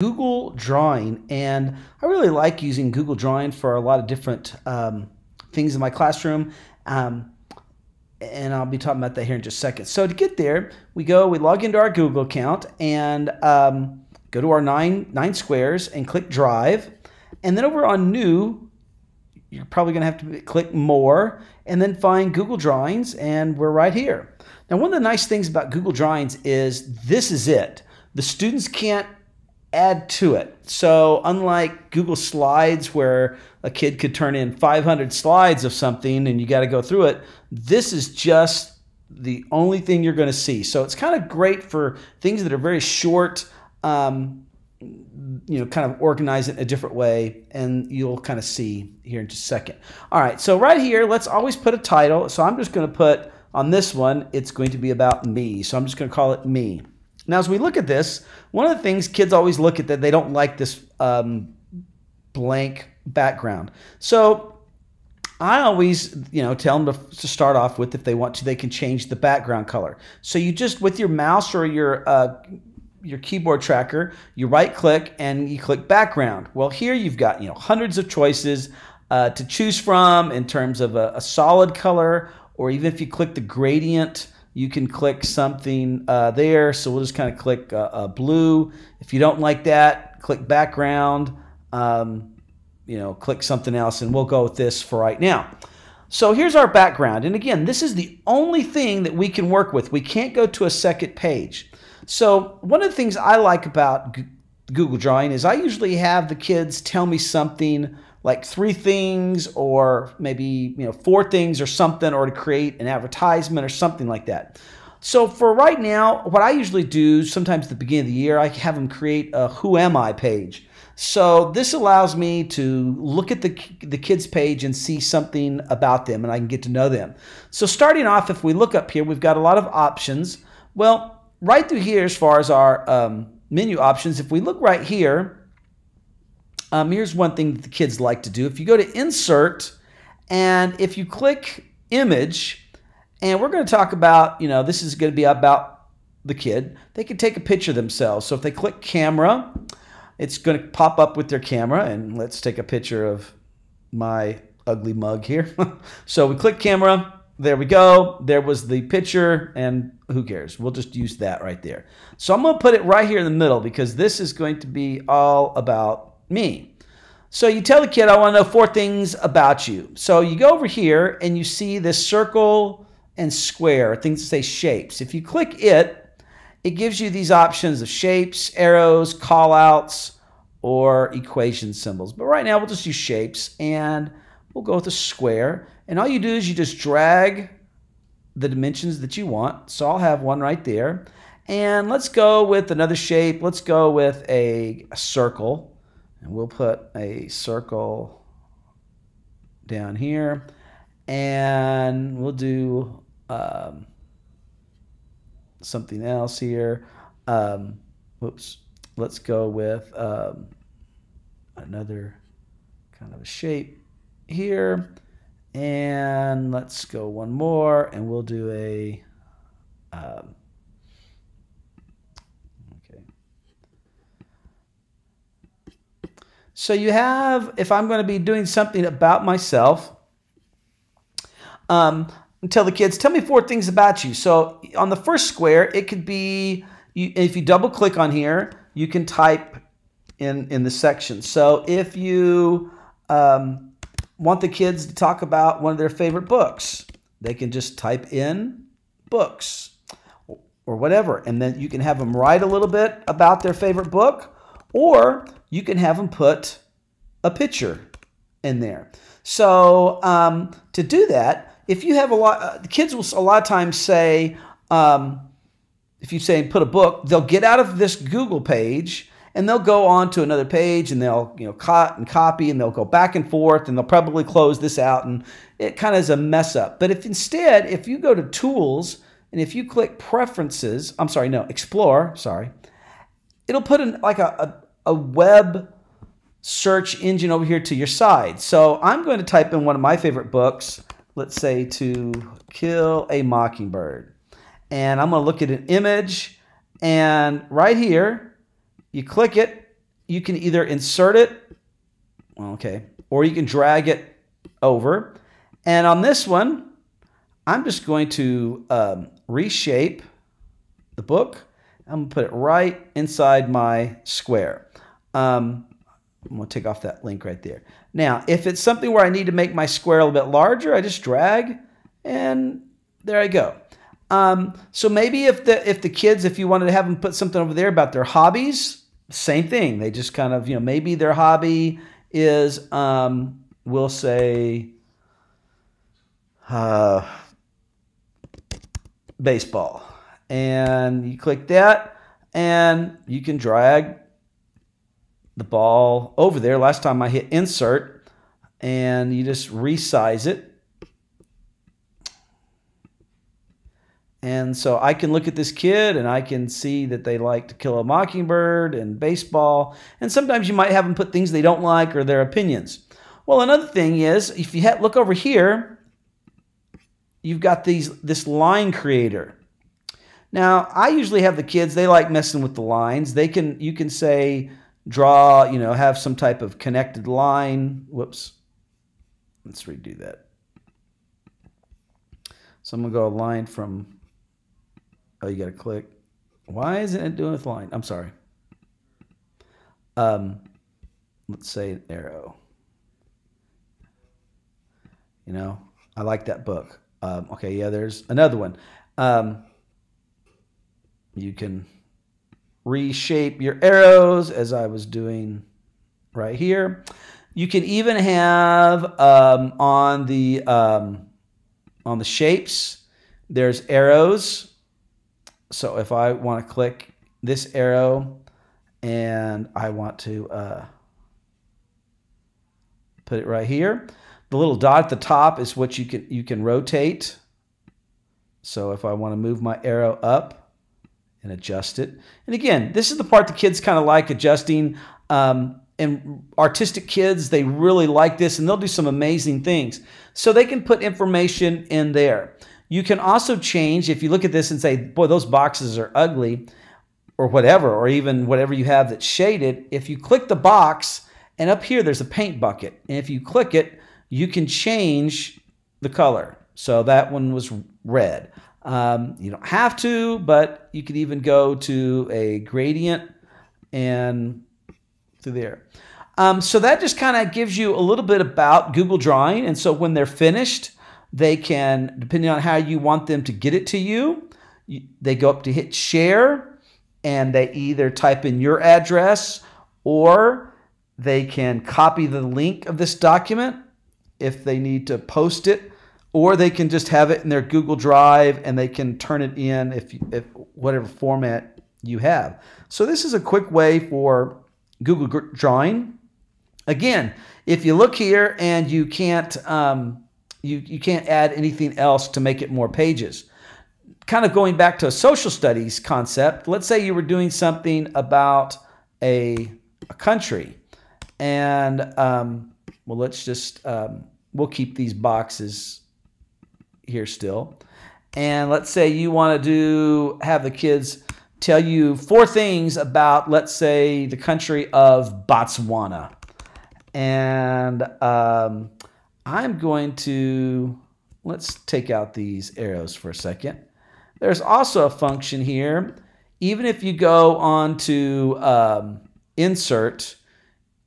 Google Drawing, and I really like using Google Drawing for a lot of different things in my classroom, and I'll be talking about that here in just a second. So to get there, we log into our Google account and go to our nine squares and click Drive, and then over on New, you're probably going to have to click More, and then find Google Drawings, and we're right here. Now, one of the nice things about Google Drawings is this is it. The students can't add to it. So unlike Google Slides, where a kid could turn in 500 slides of something and you got to go through it, this is just the only thing you're going to see. So it's kind of great for things that are very short, kind of organize it in a different way, and you'll kind of see here in just a second. All right, so right here, let's always put a title. So I'm just going to put, on this one, it's going to be about me. So I'm just going to call it Me. Now, as we look at this, one of the things kids always look at that they don't like this blank background. So I always, tell them to start off with, if they want to, they can change the background color. So you just, with your mouse or your keyboard tracker, you right-click and you click Background. Well, here you've got hundreds of choices to choose from in terms of a solid color, or even if you click the gradient, you can click something there. So we'll just kind of click blue. If you don't like that, click background, click something else, and we'll go with this for right now. So here's our background. And again, this is the only thing that we can work with. We can't go to a second page. So one of the things I like about Google Drawing is I usually have the kids tell me something like 3 things, or maybe 4 things or something, or to create an advertisement or something like that. So for right now, what I usually do, sometimes at the beginning of the year, I have them create a Who Am I page. So this allows me to look at the kids page and see something about them, and I can get to know them. So starting off, if we look up here, we've got a lot of options. Well, right through here, as far as our menu options, if we look right here, here's one thing that the kids like to do. If you go to Insert, and if you click Image, and we're going to talk about, this is going to be about the kid. They can take a picture of themselves. So if they click Camera, it's going to pop up with their camera, and let's take a picture of my ugly mug here. So we click Camera. There we go. There was the picture, and who cares? We'll just use that right there. So I'm going to put it right here in the middle, because this is going to be all about me. So you tell the kid, I want to know 4 things about you. So you go over here and you see this circle and square, things that say shapes. If you click it, it gives you these options of shapes, arrows, call-outs, or equation symbols. But right now we'll just use shapes, and we'll go with a square. And all you do is you just drag the dimensions that you want. So I'll have one right there. And let's go with another shape. Let's go with a circle. And we'll put a circle down here, and we'll do something else here. Whoops. Let's go with another kind of a shape here, and let's go one more, and we'll do a So you have, if I'm going to be doing something about myself, tell the kids, tell me 4 things about you. So on the first square, it could be, if you double click on here, you can type in the section. So if you want the kids to talk about one of their favorite books, they can just type in books or whatever. And then you can have them write a little bit about their favorite book, or you can have them put a picture in there. So to do that, if you have the kids will a lot of times say, if you say put a book, they'll get out of this Google page and they'll go on to another page, and they'll cut and copy, and they'll go back and forth, and they'll probably close this out, and it kind of is a mess up. But if instead, if you go to Tools, and if you click Preferences, Explore, it'll put in like a web search engine over here to your side. So I'm going to type in one of my favorite books, let's say To Kill a Mockingbird. And I'm going to look at an image, and right here, you click it, you can either insert it, okay, or you can drag it over. And on this one, I'm just going to reshape the book. I'm going to put it right inside my square. I'm going to take off that link right there. Now, if it's something where I need to make my square a little bit larger, I just drag, and there I go. So maybe if the kids, if you wanted to have them put something over there about their hobbies, same thing. They just kind of, maybe their hobby is, we'll say, baseball. And you click that, and you can drag the ball over there. Last time I hit insert, and you just resize it. And so I can look at this kid and I can see that they like To Kill a Mockingbird and baseball. And sometimes you might have them put things they don't like or their opinions. Well, another thing is, if you look over here, you've got this line creator. Now, I usually have the kids, they like messing with the lines. You can say, draw, have some type of connected line. Whoops. Let's redo that. So I'm going to go a line from... Oh, you got to click. Why isn't it doing with line? I'm sorry. Let's say an arrow. I like that book. Okay, yeah, there's another one. You can reshape your arrows as I was doing right here. You can even have on the shapes, there's arrows. So if I want to click this arrow and I want to put it right here, the little dot at the top is what you can rotate. So if I want to move my arrow up and adjust it, and again, this is the part the kids kind of like adjusting. And artistic kids, they really like this, and they'll do some amazing things. So they can put information in there. You can also change, if you look at this and say, boy, those boxes are ugly, or whatever, or even whatever you have that's shaded. If you click the box, and up here there's a paint bucket, and if you click it, you can change the color. So that one was red. You don't have to, but you could even go to a gradient and through there. So that just kind of gives you a little bit about Google Drawing. And so when they're finished, they can, depending on how you want them to get it to you, they go up to hit share, and they either type in your address, or they can copy the link of this document if they need to post it, or they can just have it in their Google Drive and they can turn it in if whatever format you have. So this is a quick way for Google Drawing. Again, if you look here and you can't you can't add anything else to make it more pages. Kind of going back to a social studies concept, let's say you were doing something about a country, and well, let's just we'll keep these boxes here still, and let's say you want to have the kids tell you 4 things about, let's say, the country of Botswana. And I'm going to, let's take out these arrows for a second. There's also a function here. Even if you go on to insert,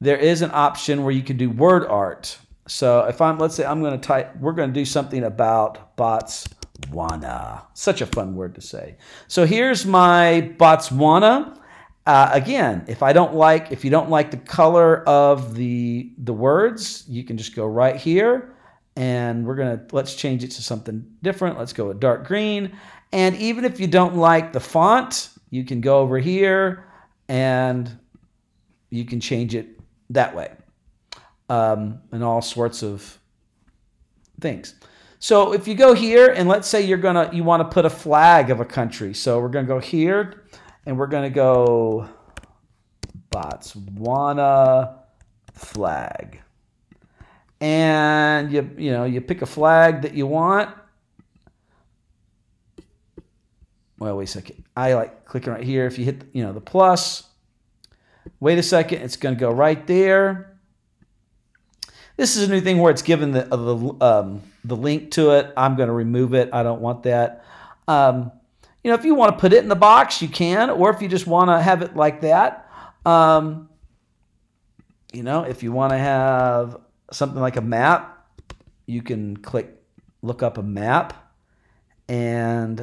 there is an option where you can do word art. So if let's say I'm going to type, we're going to do something about Botswana. Such a fun word to say. So here's my Botswana. Again, if you don't like the color of the words, you can just go right here, and let's change it to something different. Let's go with dark green. And even if you don't like the font, you can go over here and you can change it that way. And all sorts of things. So if you go here, and let's say you want to put a flag of a country. So we're going to go here, and we're going to go Botswana flag. And you pick a flag that you want. Well, wait a second. I like clicking right here. If you hit the plus, Wait a second, it's going to go right there. This is a new thing where it's given the link to it. I'm going to remove it. I don't want that. You know, if you want to put it in the box, you can, or if you just want to have it like that. You know, if you want to have something like a map, you can look up a map, and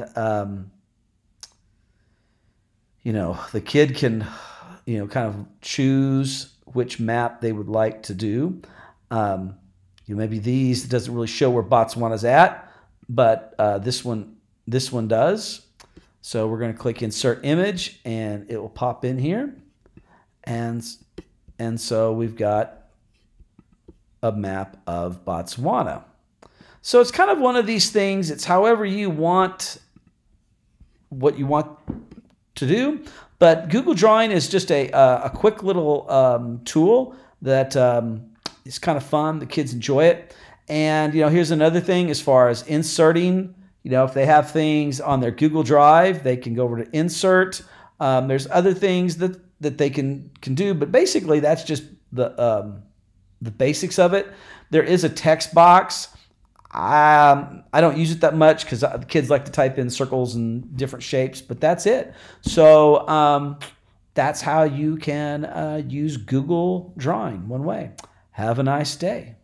you know, the kid can, you know, kind of choose which map they would like to do. You know, maybe these, it doesn't really show where Botswana's at, but this one does. So we're going to click Insert Image, and it will pop in here, and so we've got a map of Botswana. So it's kind of one of these things. It's however you want, what you want to do. But Google Drawing is just a quick little tool that is kind of fun. The kids enjoy it. And, you know, here's another thing as far as inserting. You know, if they have things on their Google Drive, they can go over to Insert. There's other things that they can do, but basically that's just the basics of it. There is a text box. I don't use it that much because the kids like to type in circles and different shapes, but that's it. So that's how you can use Google Drawing one way. Have a nice day.